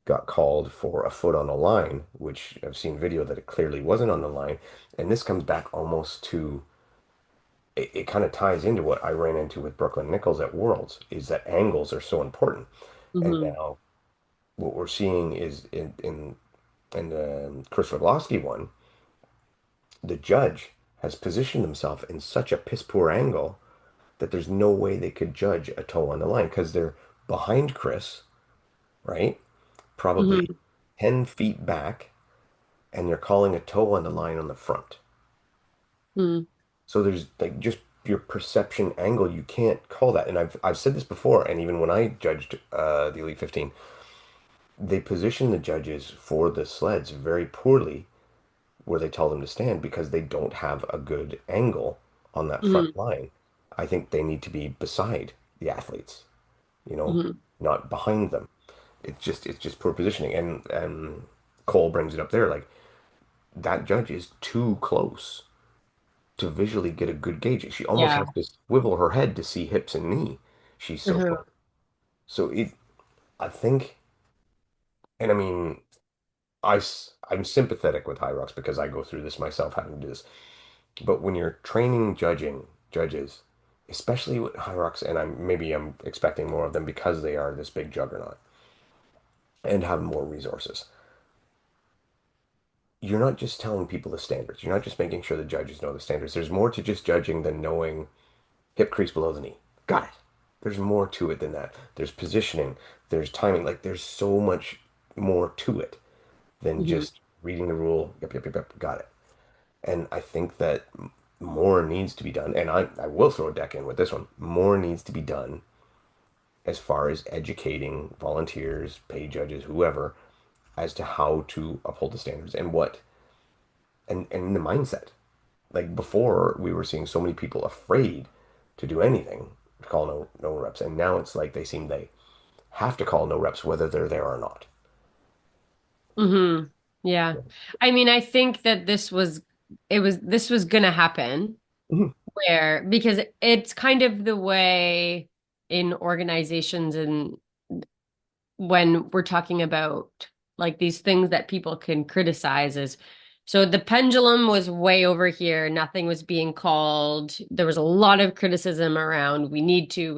got called for a foot on the line, which I've seen video that it clearly wasn't on the line. And this comes back almost to it kind of ties into what I ran into with Brooklyn Nichols at Worlds, is that angles are so important. And Hmm. now what we're seeing is in the Chris Rogowski one, the judge has positioned himself in such a piss poor angle that there's no way they could judge a toe on the line because they're behind Chris, right? Probably Hmm. 10 feet back, and they're calling a toe on the line on the front. Hmm. So there's like just your perception angle. You can't call that. And I've said this before, and even when I judged the Elite 15, they position the judges for the sleds very poorly where they tell them to stand because they don't have a good angle on that Hmm. front line. I think they need to be beside the athletes, you know, Hmm. not behind them. It's just poor positioning. And Cole brings it up there like that judge is too close to visually get a good gauge. She almost Yeah. has to swivel her head to see hips and knee. She's so Hmm. close. So I think, and I mean, I'm sympathetic with Hyrox because I go through this myself having to do this. But when you're training judges, especially with Hyrox, and I'm expecting more of them because they are this big juggernaut and have more resources. You're not just telling people the standards. You're not just making sure the judges know the standards. There's more to just judging than knowing hip crease below the knee. Got it. There's more to it than that. There's positioning, there's timing. Like there's so much more to it than Hmm. just reading the rule. Yep, yep, yep, yep. Got it. And I think that more needs to be done. And I will throw a deck in with this one. More needs to be done as far as educating volunteers, paid judges, whoever, as to how to uphold the standards and and the mindset. Like before, we were seeing so many people afraid to do anything to call no reps, and now it's like they have to call no reps whether they're there or not. Hmm. Yeah. I mean, I think that this was gonna happen Mhm. where because it's kind of the way in organizations and when we're talking about like these things that people can criticize is so the pendulum was way over here, nothing was being called. There was a lot of criticism around we need to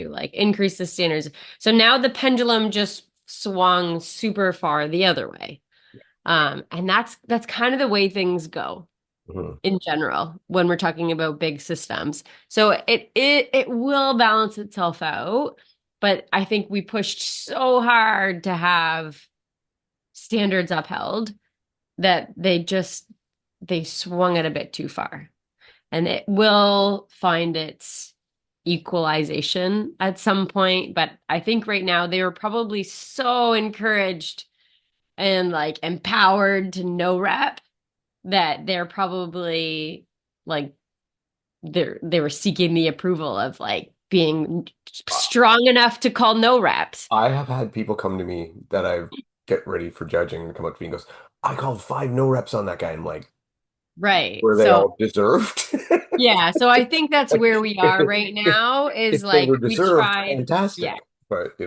like increase the standards. So now the pendulum just swung super far the other way. And that's kind of the way things go Mhm. in general when we're talking about big systems. So it will balance itself out, but I think we pushed so hard to have standards upheld that they swung it a bit too far. And it will find its equalization at some point, but I think right now they were probably so encouraged and like empowered to no rep that they're probably like they were seeking the approval of like being strong enough to call no reps. I have had people come to me that I get ready for judging and come up to me and goes, I called 5 no reps on that guy. I'm like, Right. were they So all deserved? yeah, so I think that's Like, where we are right if now is if they like were we deserved, tried, yeah. fantastic. But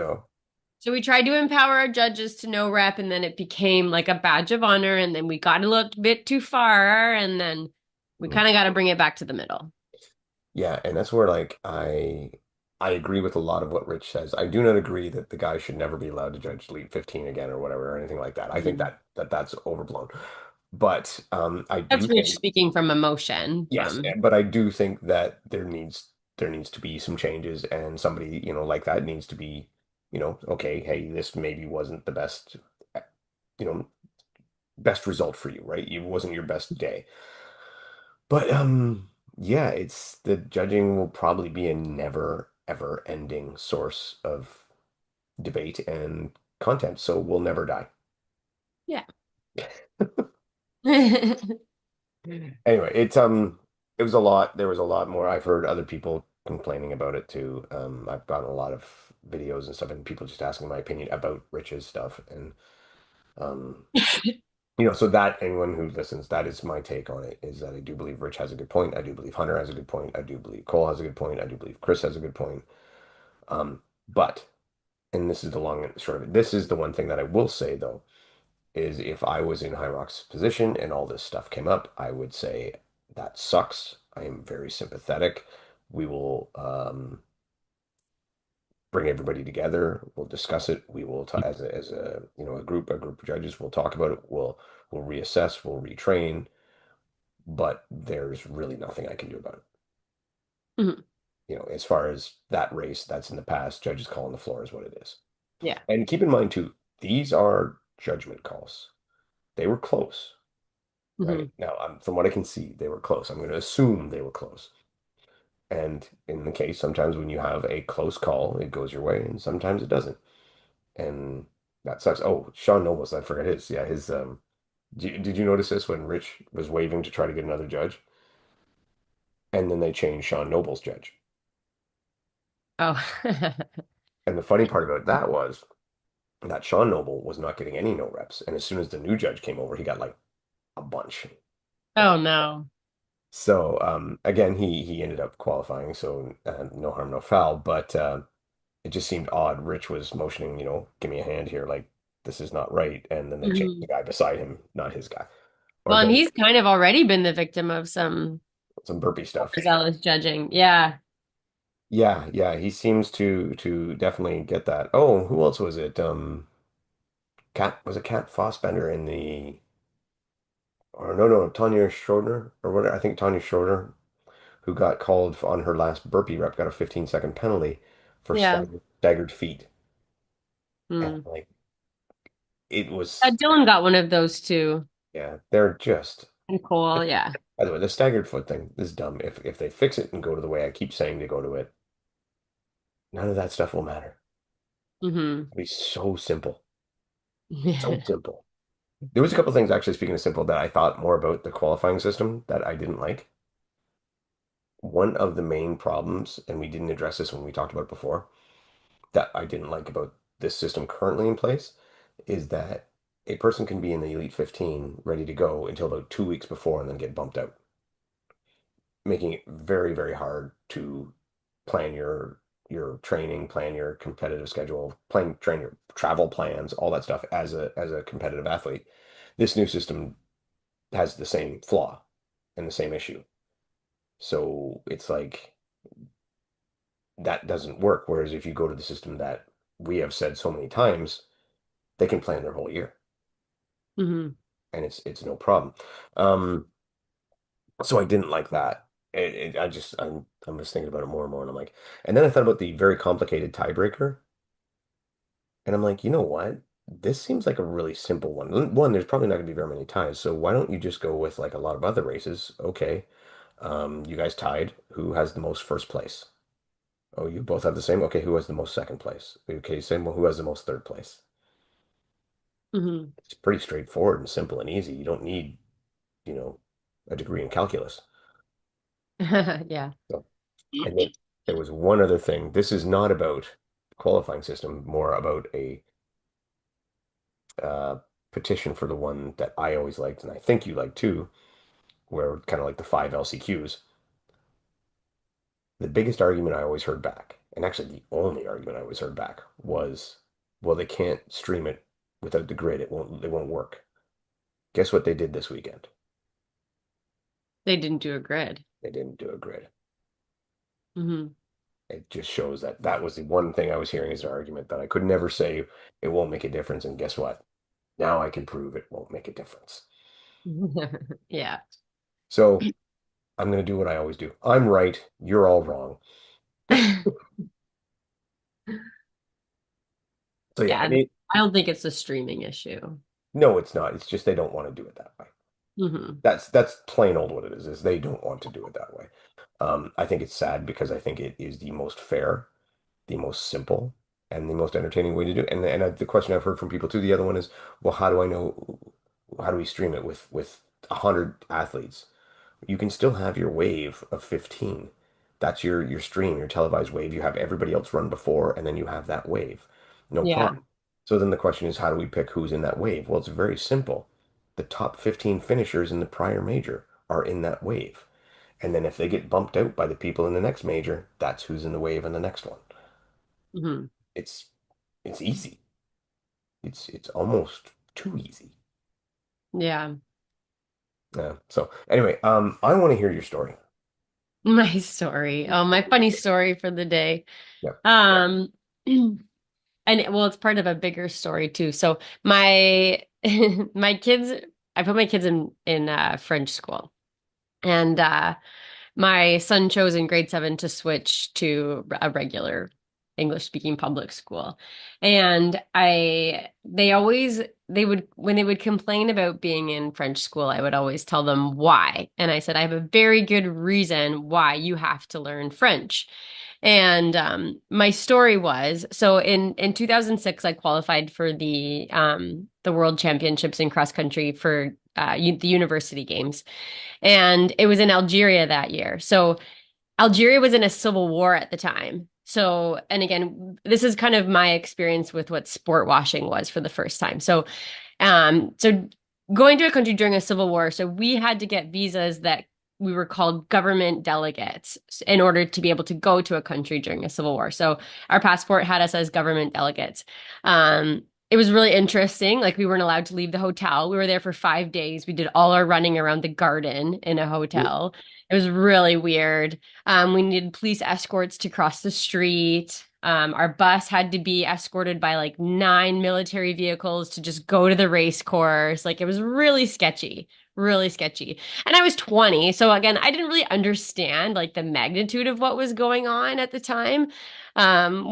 So we tried to empower our judges to no rep and then it became like a badge of honor and then we got a little bit too far and then we mm, kind of got to bring it back to the middle. yeah, and that's where like I agree with a lot of what Rich says. I do not agree that the guy should never be allowed to judge Elite 15 again or whatever or anything like that. I think Mhm. that's overblown. But I That's do Rich think speaking from emotion yes, from but I do think that there needs to be some changes and somebody, like that needs to be, okay, hey, this maybe wasn't the best, you know, best result for you, right? It wasn't your best day. But yeah, it's the judging will probably be a never ever ending source of debate and content, so we'll never die. Yeah. Anyway, it was a lot. There was a lot more. I've heard other people complaining about it too. I've gotten a lot of videos and stuff and people just asking my opinion about Rich's stuff and um so that anyone who listens, that is my take on it, is that I do believe Rich has a good point. I do believe Hunter has a good point. I do believe Cole has a good point. I do believe Chris has a good point. But, and this is the long and short of it, this is the one thing that I will say though, is if I was in Hyrox's position and all this stuff came up, I would say that sucks. I am very sympathetic. We will bring everybody together. We'll discuss it. We will, as a a group of judges. We'll talk about it. We'll reassess. We'll retrain. But there's really nothing I can do about it. Mhm. As far as that race, that's in the past. Judges calling the floor is what it is. Yeah. And keep in mind too, these are judgment calls. They were close, right? Mhm. Now, from what I can see, they were close. I'm going to assume they were close. And in the case, sometimes when you have a close call, it goes your way, and sometimes it doesn't. And that sucks. Oh, Sean Nobles, I forgot his. Yeah, his. Did you notice this when Rich was waving to try to get another judge, and then they changed Sean Noble's judge? Oh. And the funny part about that was that Sean Noble was not getting any no reps, and as soon as the new judge came over, he got like a bunch. Oh no. So again, he ended up qualifying, so no harm, no foul. But it just seemed odd. Rich was motioning, give me a hand here, like this is not right, and then they changed the Mhm. guy beside him, not his guy, or Well, and the he's kind of already been the victim of some some burpee stuff. overzealous judging. Yeah. Yeah, yeah, he seems to definitely get that. Oh, who else was it? Cat was it Cat Fossbender in the or no, Tanya Schroeder or whatever. I think Tanya Schroeder, who got called on her last burpee rep, got a 15-second penalty for Yeah. staggered feet. And Mm. like it was, Dylan got one of those too. yeah, they're just. And Cole, yeah. By the way, the staggered foot thing is dumb. If they fix it and go to the way I keep saying to go to it, none of that stuff will matter. Hmm. It'll be so simple, so simple. There was a couple things actually, speaking of simple, that I thought more about the qualifying system that I didn't like. One of the main problems, and we didn't address this when we talked about it before, that I didn't like about this system currently in place is that a person can be in the Elite 15 ready to go until about 2 weeks before and then get bumped out, making it very, very hard to plan your training, plan your competitive schedule, train your travel plans, all that stuff as a competitive athlete. This new system has the same flaw and the same issue. So it's like that doesn't work. Whereas if you go to the system that we have said so many times, they can plan their whole year Hmm. and it's no problem. Um, so I didn't like that. I'm just thinking about it more and more, and I'm like, and then I thought about the very complicated tiebreaker, and I'm like, you know what? This seems like a really simple one. One, there's probably not going to be very many ties, so why don't you just go with like a lot of other races? Okay, you guys tied. Who has the most first place? Oh, you both have the same. Okay, who has the most second place? Okay, same. Well, who has the most third place? Hmm. It's pretty straightforward and simple and easy. You don't need, you know, a degree in calculus. Yeah. So, and then there was one other thing. This is not about the qualifying system, more about a uh, petition for the one that I always liked, and I think you like too, where kind of like the five LCQs. The biggest argument I always heard back, and actually the only argument I always heard back was, well, they can't stream it without the grid. It won't work. Guess what they did this weekend? They didn't do a grid. They didn't do a grid. Hmm. It just shows that that was the one thing I was hearing as an argument that I could never say it won't make a difference. And guess what? Now I can prove it won't make a difference. Yeah. So I'm going to do what I always do. I'm right. You're all wrong. So yeah, I Yeah. mean, I don't think it's a streaming issue. No, it's not. It's just they don't want to do it that way. Hmm. That's plain old what it is they don't want to do it that way. I think it's sad because I think it is the most fair, the most simple, and the most entertaining way to do it. And the question I've heard from people too, the other one is, well, how do I know? How do we stream it with 100 athletes? You can still have your wave of 15. That's your stream, your televised wave. You have everybody else run before, and then you have that wave. No Yeah. problem. So then the question is, how do we pick who's in that wave? Well, it's very simple. The top 15 finishers in the prior major are in that wave. And then if they get bumped out by the people in the next major, that's who's in the wave in the next one. Hmm. It's it's easy. It's almost too easy. Yeah. Yeah. So anyway, I want to hear your story. My story. Oh, my funny story for the day. Yeah. Um, well, it's part of a bigger story too. So my my kids, I put my kids in French school, and my son chose in grade 7 to switch to a regular English speaking public school. And they would, when they would complain about being in French school, I would always tell them why. And I said, I have a very good reason why you have to learn French. And my story was, so in 2006, I qualified for the World Championships in cross country for the university games, and it was in Algeria that year. So Algeria was in a civil war at the time. So, and again, this is kind of my experience with what sport washing was for the first time. So going to a country during a civil war, so we had to get visas that we were called government delegates in order to be able to go to a country during a civil war. So our passport had us as government delegates. It was really interesting. Like we weren't allowed to leave the hotel. We were there for 5 days. We did all our running around the garden in a hotel. It was really weird. We needed police escorts to cross the street. Our bus had to be escorted by like 9 military vehicles to just go to the race course. Like it was really sketchy, really sketchy. And I was 20. So again, I didn't really understand like the magnitude of what was going on at the time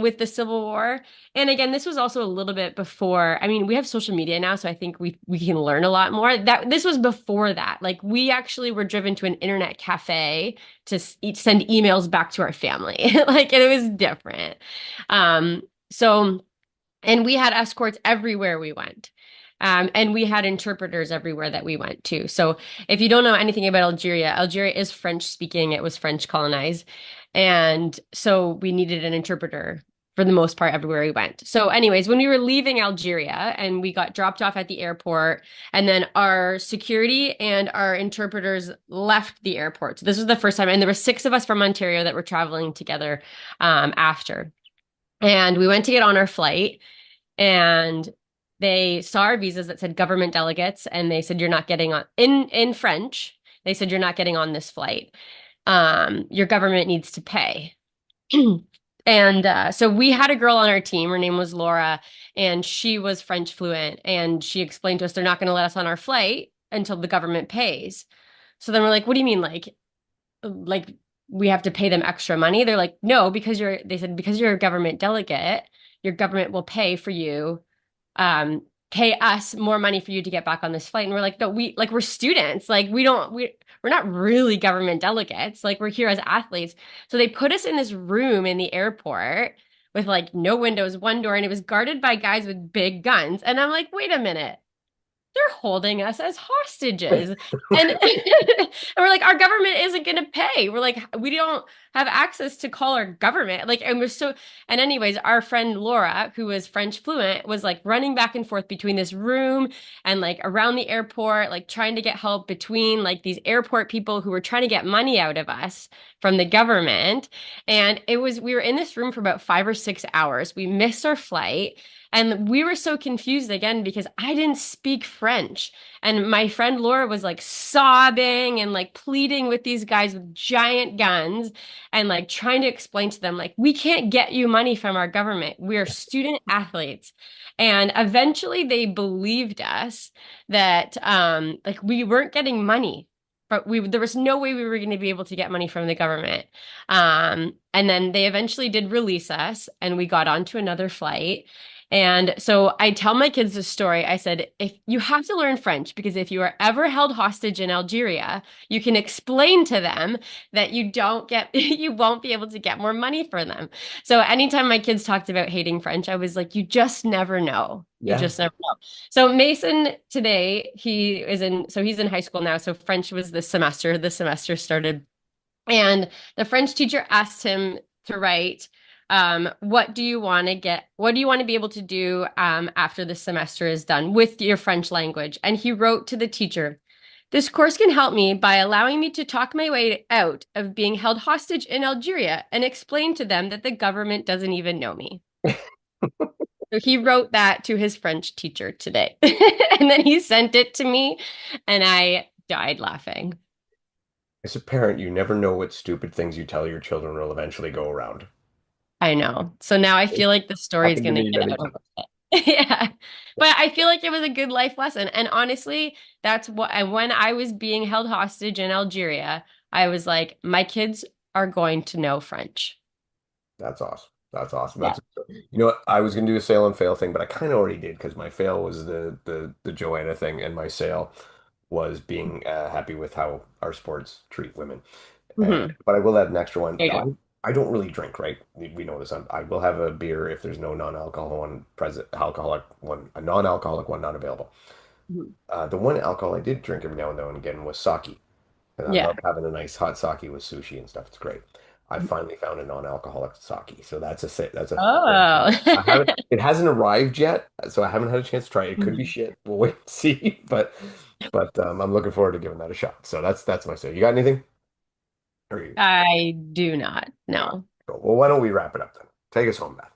with the Civil War. And again, this was also a little bit before. I mean, we have social media now, so I think we can learn a lot more. That this was before that. Like we actually were driven to an internet cafe to send emails back to our family. Like it was different. So, and we had escorts everywhere we went. And we had interpreters everywhere that we went to. So if you don't know anything about Algeria, Algeria is French speaking. It was French colonized. And so we needed an interpreter for the most part everywhere we went. So anyways, when we were leaving Algeria and we got dropped off at the airport, and then our security and our interpreters left the airport. So this was the first time, and there were 6 of us from Ontario that were traveling together after. And we went to get on our flight, and they saw our visas that said government delegates, and they said, you're not getting on in French. They said, you're not getting on this flight. Your government needs to pay. And so we had a girl on our team. Her name was Laura, and she was French fluent. And she explained to us they're not going to let us on our flight until the government pays. So then we're like, what do you mean, like we have to pay them extra money? They're like, no, they said, because you're a government delegate, your government will pay for you, pay us more money for you to get back on this flight. And we're like, no, we're students. Like we're not really government delegates. Like we're here as athletes. So they put us in this room in the airport with like no windows, one door, and it was guarded by guys with big guns. And I'm like, wait a minute, they're holding us as hostages. And, and we're like, our government isn't going to pay. We're like, we don't have access to call our government. Like, and we're so, and anyways, our friend Laura, who was French fluent, was like running back and forth between this room and like around the airport, like trying to get help between like these airport people who were trying to get money out of us from the government. And we were in this room for about 5 or 6 hours. We missed our flight. And we were so confused again because I didn't speak French. And my friend Laura was like sobbing and like pleading with these guys with giant guns and like trying to explain to them, like, we can't get you money from our government. We're student athletes. And eventually they believed us that like we weren't getting money. But there was no way we were going to be able to get money from the government. And then they eventually did release us, and we got onto another flight. And so I tell my kids this story. I said, if you have to learn French, because if you are ever held hostage in Algeria, you can explain to them that you don't get, you won't be able to get more money for them. So anytime my kids talked about hating French, I was like, you just never know. You Yeah. just never know. So Mason today, so he's in high school now. So French was this semester. The semester started, and the French teacher asked him to write, what do you want to be able to do after the semester is done with your French language? And he wrote to the teacher, this course can help me by allowing me to talk my way out of being held hostage in Algeria and explain to them that the government doesn't even know me. So he wrote that to his French teacher today. And then he sent it to me, and I died laughing. As a parent, you never know what stupid things you tell your children will eventually go around. I know. So now I feel like the story's Happened to gonna me get many out a times. little bit. Yeah. But I feel like it was a good life lesson. And honestly, when I was being held hostage in Algeria, I was like, my kids are going to know French. That's awesome. That's awesome. Yeah. You know what? I was gonna do a sail and fail thing, but I kind of already did because my fail was the Joanna thing, and my sail was being happy with how our sports treat women. Hmm. But I will add an extra one. There you go. I don't really drink, right? We know this. I will have a beer if there's no non-alcohol one present, alcoholic one, a non-alcoholic one not available. Mhm. The one alcohol I did drink every now and then again was sake. And I Yeah. love having a nice hot sake with sushi and stuff. It's great. I finally found a non-alcoholic sake, so that's a Oh. I haven't it hasn't arrived yet, so I haven't had a chance to try it. It could be Mhm. shit. We'll wait and see. But I'm looking forward to giving that a shot. So that's my say. You got anything? Or you, I do not. all right, No. cool. Well, why don't we wrap it up then? Take us home, Beth.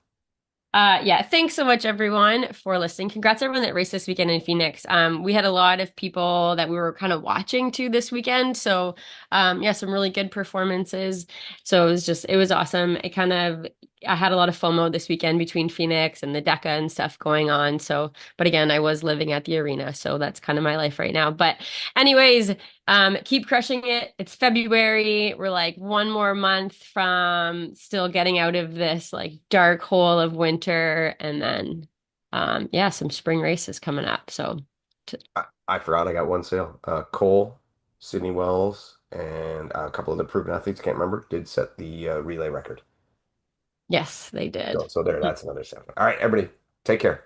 Yeah, thanks so much everyone for listening. Congrats everyone that raced this weekend in Phoenix. We had a lot of people that we were kind of watching too this weekend. So, yeah, some really good performances. So it was awesome. I had a lot of FOMO this weekend between Phoenix and the DECA and stuff going on. So, but again, I was living at the arena, so that's kind of my life right now. But anyways, keep crushing it. It's February. We're like one more month from still getting out of this like dark hole of winter, and then yeah, some spring races coming up. So I forgot I got one sale. Cole, Sydney Wells, and a couple of the proven athletes, can't remember, did set the relay record. yes, they So, did. so there, that's another 7. All right, everybody, take care.